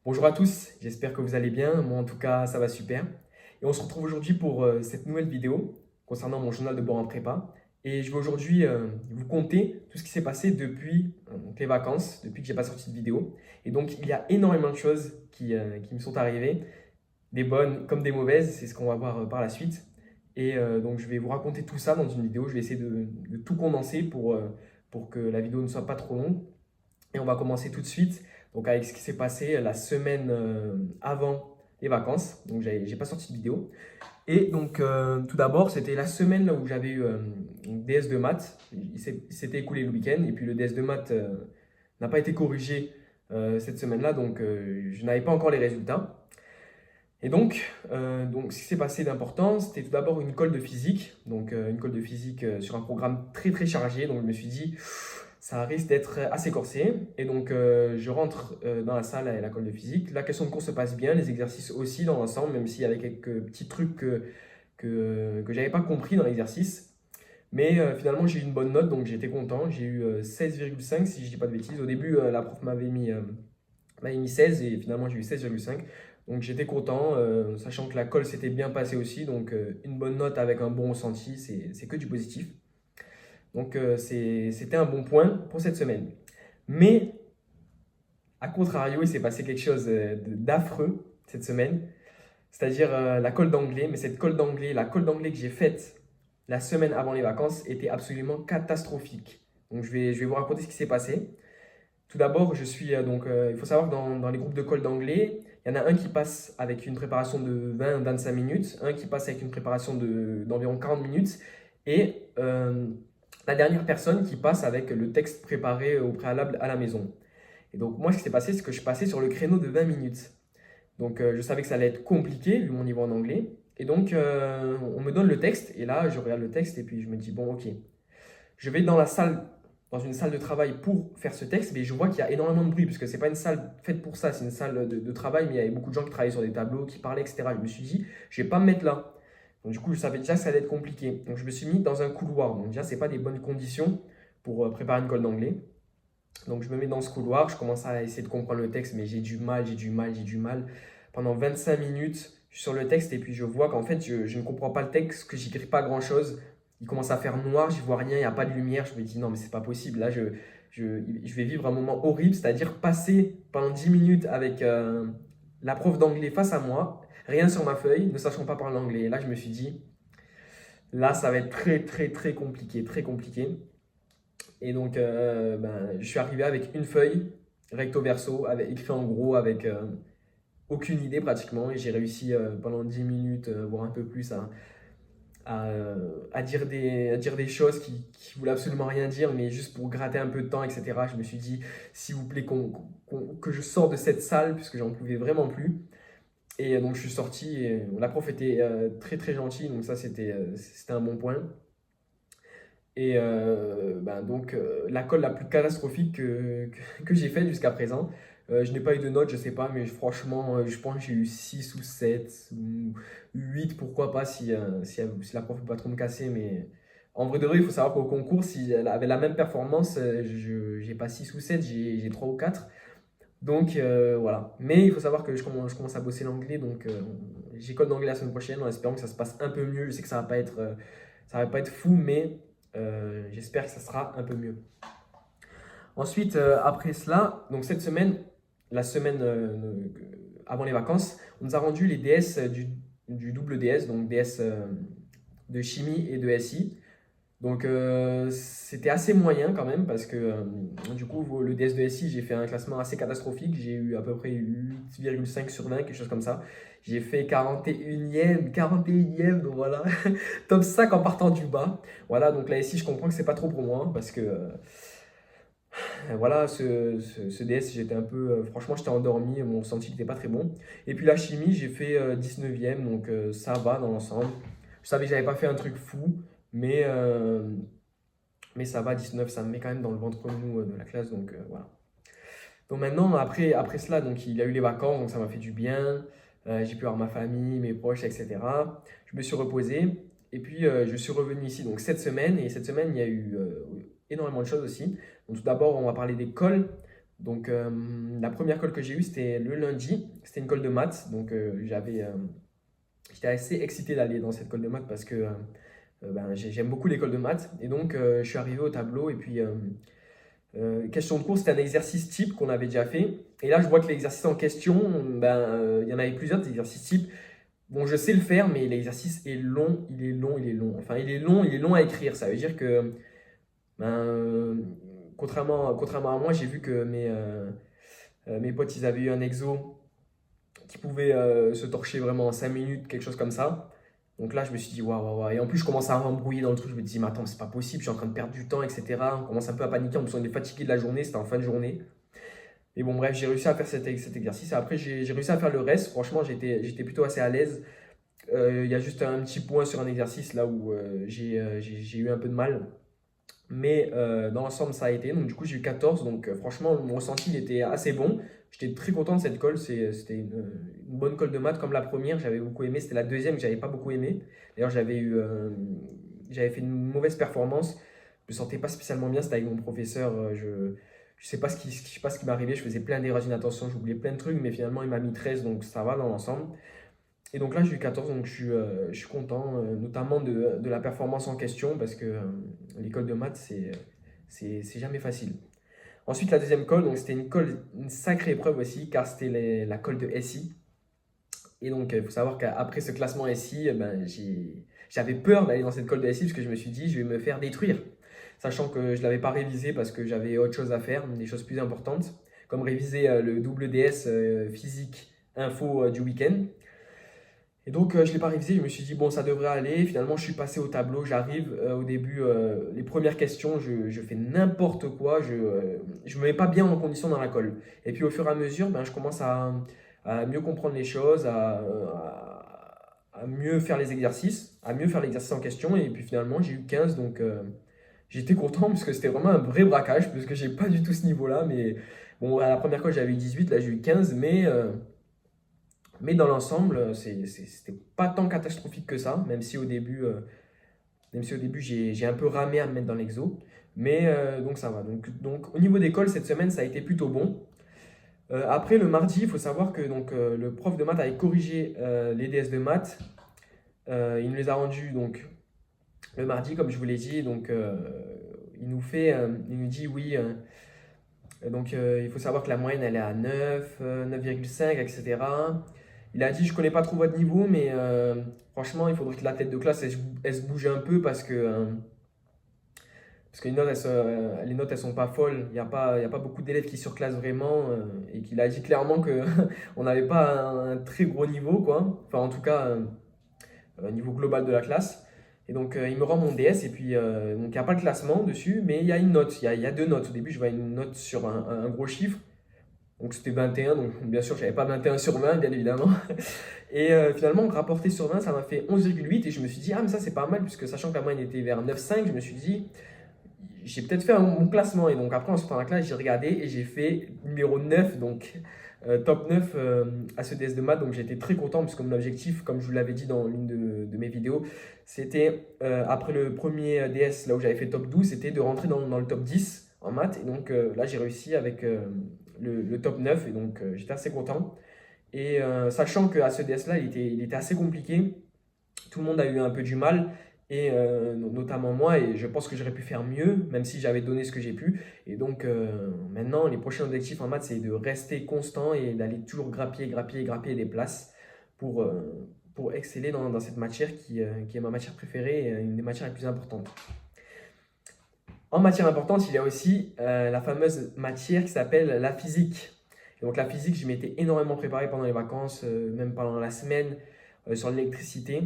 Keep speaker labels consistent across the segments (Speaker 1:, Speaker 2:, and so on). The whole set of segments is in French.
Speaker 1: Bonjour à tous, j'espère que vous allez bien. Moi, en tout cas, ça va super. Et on se retrouve aujourd'hui pour cette nouvelle vidéo concernant mon journal de bord en prépa. Et je vais aujourd'hui vous conter tout ce qui s'est passé depuis donc les vacances, depuis que j'ai pas sorti de vidéo. Et donc, il y a énormément de choses qui me sont arrivées, des bonnes comme des mauvaises. C'est ce qu'on va voir par la suite. Et donc, je vais vous raconter tout ça dans une vidéo. Je vais essayer de tout condenser pour que la vidéo ne soit pas trop longue. Et on va commencer tout de suite donc avec ce qui s'est passé la semaine avant les vacances. Donc, j'ai pas sorti de vidéo. Et donc, tout d'abord, c'était la semaine où j'avais eu un DS de maths. Il s'était écoulé le week-end. Et puis, le DS de maths n'a pas été corrigé cette semaine-là. Donc, je n'avais pas encore les résultats. Et donc ce qui s'est passé d'important, c'était tout d'abord une colle de physique. Donc, une colle de physique sur un programme très, très chargé. Donc, je me suis dit, ça risque d'être assez corsé. Et donc, je rentre dans la salle à la colle de physique. La question de cours se passe bien, les exercices aussi dans l'ensemble, même s'il y avait quelques petits trucs que je n'avais pas compris dans l'exercice. Mais finalement, j'ai eu une bonne note, donc j'étais content. J'ai eu 16,5 si je ne dis pas de bêtises. Au début, la prof m'avait mis 16 et finalement, j'ai eu 16,5. Donc j'étais content, sachant que la colle s'était bien passée aussi. Donc une bonne note avec un bon ressenti, c'est que du positif. Donc c'était un bon point pour cette semaine. Mais à contrario, il s'est passé quelque chose d'affreux cette semaine, c'est-à-dire la colle d'anglais. Mais cette colle d'anglais, la colle d'anglais que j'ai faite la semaine avant les vacances était absolument catastrophique. Donc je vais vous raconter ce qui s'est passé. Tout d'abord, il faut savoir que dans les groupes de colle d'anglais, il y en a un qui passe avec une préparation de 20-25 minutes, un qui passe avec une préparation d'environ 40 minutes, et la dernière personne qui passe avec le texte préparé au préalable à la maison. Et donc moi, ce qui s'est passé, c'est que je passais sur le créneau de 20 minutes. Donc je savais que ça allait être compliqué, vu mon niveau en anglais. Et donc on me donne le texte, et là, je regarde le texte, et puis je me dis, bon, ok, je vais dans une salle de travail pour faire ce texte, mais je vois qu'il y a énormément de bruit, parce que c'est pas une salle faite pour ça, c'est une salle de travail, mais il y avait beaucoup de gens qui travaillaient sur des tableaux, qui parlaient, etc. Je me suis dit, je vais pas me mettre là. Donc du coup, je savais déjà que ça allait être compliqué. Donc je me suis mis dans un couloir. Donc déjà, c'est pas des bonnes conditions pour préparer une colle d'anglais. Donc je me mets dans ce couloir, je commence à essayer de comprendre le texte, mais j'ai du mal. Pendant 25 minutes, je suis sur le texte et puis je vois qu'en fait, je ne comprends pas le texte, que j'écris pas grand-chose. Il commence à faire noir, j'y vois rien, il n'y a pas de lumière. Je me dis non, mais c'est pas possible. Là, je vais vivre un moment horrible, c'est-à-dire passer pendant 10 minutes avec la prof d'anglais face à moi, rien sur ma feuille, ne sachant pas parler anglais. Et là, je me suis dit, là, ça va être très, très, très compliqué, très compliqué. Et donc, je suis arrivé avec une feuille, recto verso, avec, écrit en gros, avec aucune idée pratiquement. Et j'ai réussi pendant 10 minutes, voire un peu plus, à dire des choses qui voulaient absolument rien dire, mais juste pour gratter un peu de temps, etc. Je me suis dit, s'il vous plaît, que je sors de cette salle, puisque j'en pouvais vraiment plus. Et donc, je suis sorti. Et la prof était très, très gentille, donc ça, c'était un bon point. Et la colle la plus catastrophique que j'ai faite jusqu'à présent. Je n'ai pas eu de notes, je sais pas, mais franchement, je pense que j'ai eu 6 ou 7 ou 8, pourquoi pas, si la prof ne peut pas trop me casser. Mais en vrai de vrai, il faut savoir qu'au concours, si elle avait la même performance, je n'ai pas 6 ou 7, j'ai 3 ou 4. Donc voilà. Mais il faut savoir que je commence à bosser l'anglais, donc j'école d'anglais la semaine prochaine en espérant que ça se passe un peu mieux. Je sais que ça va pas être fou, mais j'espère que ça sera un peu mieux. Ensuite, après cela, donc cette semaine, la semaine avant les vacances, on nous a rendu les DS du double DS, donc DS de chimie et de SI. Donc c'était assez moyen quand même parce que du coup le DS de SI j'ai fait un classement assez catastrophique, j'ai eu à peu près 8,5 sur 20, quelque chose comme ça. J'ai fait 41e, donc voilà, top 5 en partant du bas. Voilà, donc là ici je comprends que c'est pas trop pour moi parce que voilà, ce DS j'étais un peu, franchement j'étais endormi, mon ressenti n'était pas très bon. Et puis la chimie j'ai fait 19e, donc ça va dans l'ensemble. Je savais que j'avais pas fait un truc fou, mais ça va, 19, ça me met quand même dans le ventre mou de la classe, donc voilà. Donc maintenant, après cela, donc, il y a eu les vacances, donc ça m'a fait du bien. J'ai pu voir ma famille, mes proches, etc. Je me suis reposé, et puis je suis revenu ici donc cette semaine, et cette semaine, il y a eu énormément de choses aussi. Donc tout d'abord, on va parler des cols. Donc, la première colle que j'ai eue, c'était le lundi. C'était une colle de maths. Donc, j'étais assez excité d'aller dans cette colle de maths parce que ben, j'aime beaucoup l'école de maths. Et donc, je suis arrivé au tableau et puis question de cours, c'était un exercice type qu'on avait déjà fait. Et là, je vois que l'exercice en question, ben, il y en avait plusieurs des exercices types. Bon, je sais le faire, mais l'exercice est long, il est long, il est long. Enfin, il est long à écrire. Ça veut dire que, ben, contrairement à moi, j'ai vu que mes potes, ils avaient eu un exo qui pouvait se torcher vraiment en 5 minutes, quelque chose comme ça. Donc là, je me suis dit, waouh, waouh, waouh. Et en plus, je commence à m'embrouiller dans le truc. Je me dis, mais attends, c'est pas possible, je suis en train de perdre du temps, etc. On commence un peu à paniquer. En plus, on est fatigué de la journée, c'était en fin de journée. Et bon, bref, j'ai réussi à faire cet exercice. Après, j'ai réussi à faire le reste. Franchement, j'étais plutôt assez à l'aise. Il y a juste un petit point sur un exercice là où j'ai eu un peu de mal. Mais dans l'ensemble, ça a été. Donc, du coup, j'ai eu 14. Donc, franchement, mon ressenti il était assez bon. J'étais très content de cette colle. C'était une bonne colle de maths comme la première. J'avais beaucoup aimé. C'était la deuxième que j'avais pas beaucoup aimé. D'ailleurs, j'avais fait une mauvaise performance. Je me sentais pas spécialement bien. C'était avec mon professeur. Je sais pas je sais pas ce qui m'est arrivé. Je faisais plein d'erreurs d'inattention. J'oubliais plein de trucs. Mais finalement, il m'a mis 13. Donc, ça va dans l'ensemble. Et donc là, j'ai eu 14, donc je suis content, notamment de la performance en question, parce que l'école de maths, c'est jamais facile. Ensuite, la deuxième colle, donc c'était une sacrée épreuve aussi, car c'était la colle de SI. Et donc, il faut savoir qu'après ce classement SI, ben, j'avais peur d'aller dans cette colle de SI, parce que je me suis dit, je vais me faire détruire. Sachant que je ne l'avais pas révisé parce que j'avais autre chose à faire, des choses plus importantes, comme réviser le double DS physique info du week-end. Et donc, je ne l'ai pas révisé, je me suis dit, bon, ça devrait aller. Finalement, je suis passé au tableau, j'arrive. Au début, les premières questions, je fais n'importe quoi, je ne me mets pas bien en condition dans la colle. Et puis, au fur et à mesure, ben, je commence à mieux comprendre les choses, à mieux faire les exercices, à mieux faire l'exercice en question. Et puis, finalement, j'ai eu 15, donc j'étais content parce que c'était vraiment un vrai braquage, parce que j'ai pas du tout ce niveau-là. Mais bon, à la première colle, j'avais eu 18, là, j'ai eu 15, mais dans l'ensemble, c'était pas tant catastrophique que ça, même si au début j'ai un peu ramé à me mettre dans l'exo. Mais donc ça va. Donc au niveau d'école, cette semaine, ça a été plutôt bon. Après, le mardi, il faut savoir que le prof de maths avait corrigé les DS de maths. Il nous les a rendus donc, le mardi, comme je vous l'ai dit. Donc il nous dit oui. Il faut savoir que la moyenne elle est à 9, 9,5, etc. Il a dit, je connais pas trop votre niveau, mais franchement, il faudrait que la tête de classe, elle se bouge un peu parce que les notes, elles sont pas folles. Il y a pas beaucoup d'élèves qui surclassent vraiment et qu'il a dit clairement que on n'avait pas un très gros niveau, quoi. Enfin, en tout cas, au niveau global de la classe. Et donc, il me rend mon DS et puis, donc, il n'y a pas le classement dessus, mais il y a une note. Il y a deux notes. Au début, je vois une note sur un gros chiffre. Donc, c'était 21. Donc, bien sûr, je n'avais pas 21 sur 20, bien évidemment. Et finalement, rapporté sur 20, ça m'a fait 11,8 et je me suis dit, ah, mais ça c'est pas mal, puisque sachant que la moyenne était vers 9,5, je me suis dit, j'ai peut-être fait mon classement. Et donc après, en sortant de la classe, j'ai regardé et j'ai fait numéro 9, donc top 9 à ce DS de maths. Donc j'étais très content, puisque mon objectif, comme je vous l'avais dit dans l'une de mes vidéos, c'était après le premier DS, là où j'avais fait top 12, c'était de rentrer dans le top 10 en maths. Et donc là, j'ai réussi avec le top 9, et donc j'étais assez content. Et sachant qu'à ce DS-là, il était assez compliqué, tout le monde a eu un peu du mal, et notamment moi, et je pense que j'aurais pu faire mieux, même si j'avais donné ce que j'ai pu. Et donc maintenant, les prochains objectifs en maths, c'est de rester constant et d'aller toujours grappiller des places pour exceller dans cette matière qui est ma matière préférée et une des matières les plus importantes. En matière importante, il y a aussi la fameuse matière qui s'appelle la physique. Et donc la physique, je m'étais énormément préparé pendant les vacances, même pendant la semaine, sur l'électricité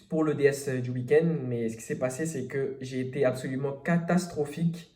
Speaker 1: pour le DS du week-end. Mais ce qui s'est passé, c'est que j'ai été absolument catastrophique.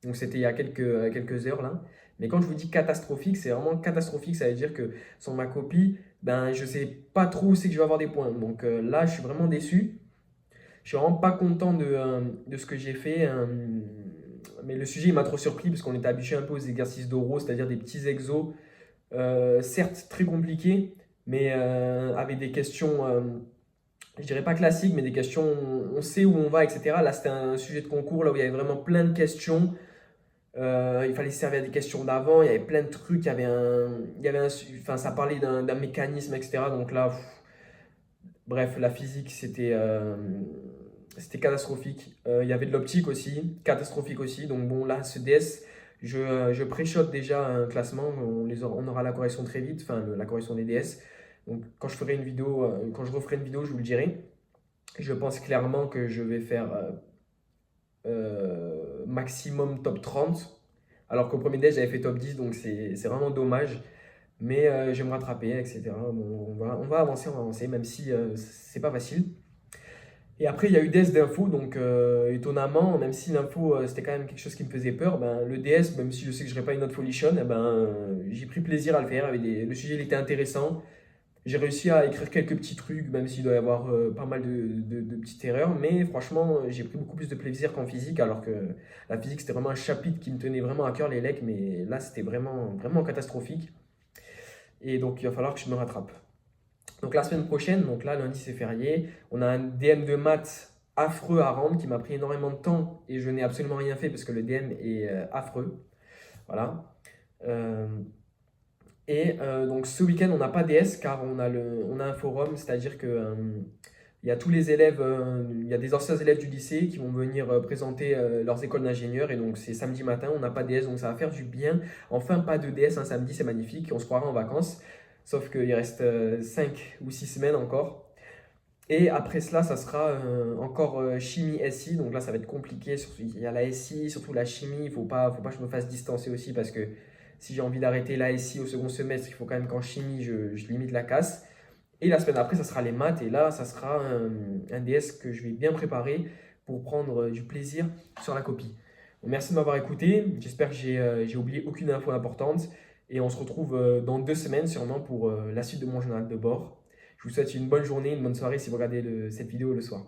Speaker 1: Donc c'était il y a quelques heures là. Mais quand je vous dis catastrophique, c'est vraiment catastrophique. Ça veut dire que sur ma copie, ben, je ne sais pas trop où c'est que je vais avoir des points. Donc là, je suis vraiment déçu. Je suis vraiment pas content de ce que j'ai fait. Mais le sujet il m'a trop surpris parce qu'on était habitué un peu aux exercices d'oraux, c'est-à-dire des petits exos, certes très compliqués, mais avec des questions, je dirais pas classiques, mais des questions, on sait où on va, etc. Là, c'était un sujet de concours, là où il y avait vraiment plein de questions. Il fallait se servir des questions d'avant, il y avait plein de trucs, enfin, ça parlait d'un mécanisme, etc. Donc là, bref, la physique, c'était catastrophique. Il y avait de l'optique aussi, catastrophique aussi. Donc bon, là, ce DS, je pré-shot déjà un classement. On aura la correction très vite, enfin la correction des DS. Donc quand je ferai une vidéo, quand je referai une vidéo, je vous le dirai. Je pense clairement que je vais faire maximum top 30. Alors qu'au premier DS, j'avais fait top 10, donc c'est vraiment dommage. Mais je vais me rattraper, etc. Bon, on va avancer, même si c'est pas facile. Et après, il y a eu DS d'info, donc étonnamment, même si l'info c'était quand même quelque chose qui me faisait peur, ben, le DS, même si je sais que je n'aurais pas une note folichonne, eh ben, j'ai pris plaisir à le faire. Le sujet il était intéressant. J'ai réussi à écrire quelques petits trucs, même s'il doit y avoir pas mal de petites erreurs, mais franchement, j'ai pris beaucoup plus de plaisir qu'en physique, alors que la physique c'était vraiment un chapitre qui me tenait vraiment à cœur, les lecs, mais là c'était vraiment, vraiment catastrophique. Et donc il va falloir que je me rattrape. Donc la semaine prochaine, donc là lundi c'est férié, on a un DM de maths affreux à rendre qui m'a pris énormément de temps et je n'ai absolument rien fait parce que le DM est affreux. Voilà. Euh, donc ce week-end on n'a pas DS car on a un forum, c'est-à-dire que il y a tous les élèves, il y a des anciens élèves du lycée qui vont venir présenter leurs écoles d'ingénieurs et donc c'est samedi matin, on n'a pas de DS donc ça va faire du bien. Enfin pas de DS un samedi, c'est magnifique, on se croira en vacances. Sauf qu'il reste 5 ou 6 semaines encore. Et après cela, ça sera encore chimie SI. Donc là, ça va être compliqué. Surtout, il y a la SI, surtout la chimie. Il faut pas que je me fasse distancer aussi parce que si j'ai envie d'arrêter la SI au second semestre, il faut quand même qu'en chimie, je limite la casse. Et la semaine après, ça sera les maths. Et là, ça sera un DS que je vais bien préparer pour prendre du plaisir sur la copie. Bon, merci de m'avoir écouté. J'espère que j'ai oublié aucune info importante. Et on se retrouve dans 2 semaines sûrement pour la suite de mon journal de bord. Je vous souhaite une bonne journée, une bonne soirée si vous regardez cette vidéo le soir.